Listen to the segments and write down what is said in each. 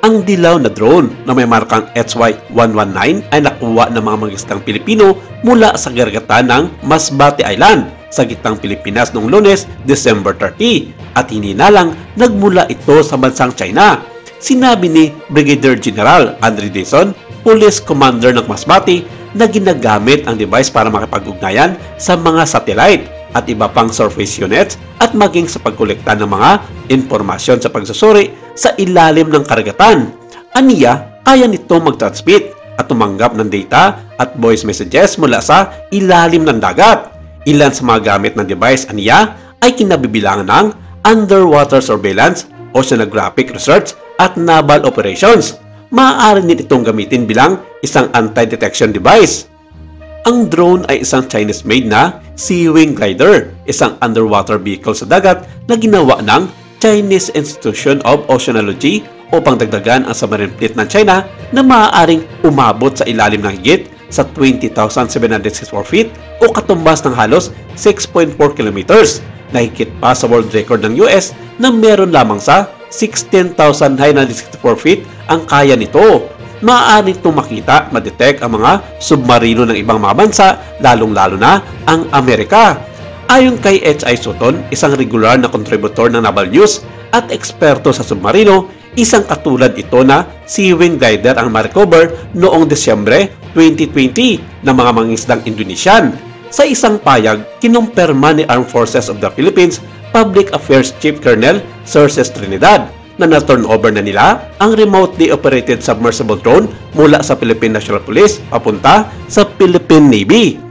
Ang dilaw na drone na may markang HY-119 ay nakuha ng mga mangingisdang Pilipino mula sa karagatan ng Masbate Island sa gitnang Pilipinas noong Lunes, December 30 at hininalang nagmula ito sa bansang China. Sinabi ni Brigadier General Andre Dizon, Police Commander ng Masbate, na ginagamit ang device para makipag-ugnayan sa mga satellite at iba pang surface units at maging sa pagkolekta ng mga impormasyon sa pagsusuri sa ilalim ng karagatan. Aniya, kaya nito mag-transmit at tumanggap ng data at voice messages mula sa ilalim ng dagat. Ilan sa mga gamit ng device aniya ay kinabibilangan ng underwater surveillance, oceanographic research at naval operations. Maaari din itong gamitin bilang isang anti-detection device. Ang drone ay isang Chinese-made na Sea-Wing Glider, isang underwater vehicle sa dagat na ginawa ng Chinese Institution of Oceanology upang dagdagan ang submarine fleet ng China na maaaring umabot sa ilalim ng higit sa 20,764 feet o katumbas ng halos 6.4 kilometers, na higit pa sa world record ng US na meron lamang sa 16,964 feet ang kaya nito. Maaari itong makita, ma-detect ang mga submarino ng ibang mga bansa, lalong-lalo na ang Amerika. Ayon kay H.I. Sutton, isang regular na contributor ng Naval News at eksperto sa submarino, isang katulad ito na Sea-Wing Glider ang ma-recover noong Desyembre 2020 ng mga mangingisdang Indonesian. Sa isang payag, kinumpirma ni Armed Forces of the Philippines Public Affairs Chief Colonel Cerces Trinidad na na-turnover na nila ang remotely operated submersible drone mula sa Philippine National Police papunta sa Philippine Navy.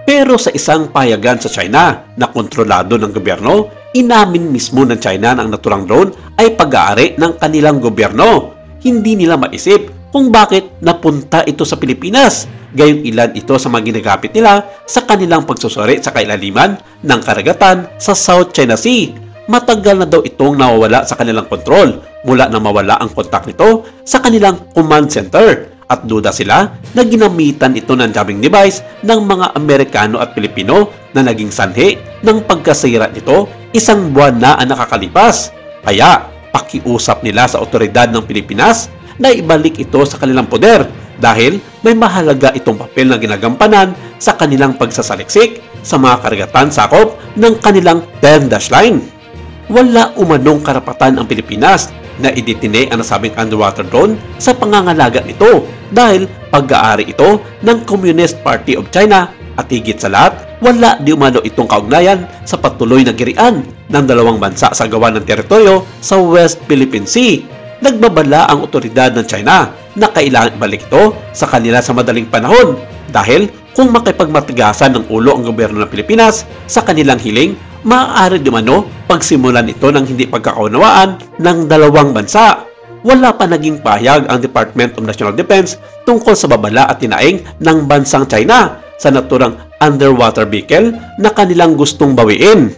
Pero sa isang payagan sa China na kontrolado ng gobyerno, inamin mismo ng China na ang naturang drone ay pag-aari ng kanilang gobyerno. Hindi nila maisip kung bakit napunta ito sa Pilipinas. Gayong ilan ito sa mga ginagamit nila sa kanilang pagsusuri sa kailaliman ng karagatan sa South China Sea. Matagal na daw itong nawawala sa kanilang kontrol mula na mawala ang kontak nito sa kanilang command center at duda sila na ginamitan ito ng jamming device ng mga Amerikano at Pilipino na naging sanhi ng pagkasira nito isang buwan na ang nakakalipas. Kaya pakiusap nila sa otoridad ng Pilipinas na ibalik ito sa kanilang poder dahil may mahalaga itong papel na ginagampanan sa kanilang pagsasaliksik sa mga karagatan sakop ng kanilang 10-dash line. Wala umanong karapatan ang Pilipinas na idetine ang nasabing underwater drone sa pangangalaga nito dahil pag-aari ito ng Communist Party of China at higit sa lahat, wala di umano itong kaugnayan sa patuloy na girian ng dalawang bansa sa gawa ng teritoryo sa West Philippine Sea. Nagbabala ang otoridad ng China na kailangan ibalik ito sa kanila sa madaling panahon dahil kung makipagmatigasan ng ulo ang gobyerno ng Pilipinas sa kanilang hiling, maaari di umano pagsimulan ito ng hindi pagkakaunawaan ng dalawang bansa. Wala pa naging pahayag ang Department of National Defense tungkol sa babala at tinaing ng bansang China sa naturang underwater vehicle na kanilang gustong bawiin.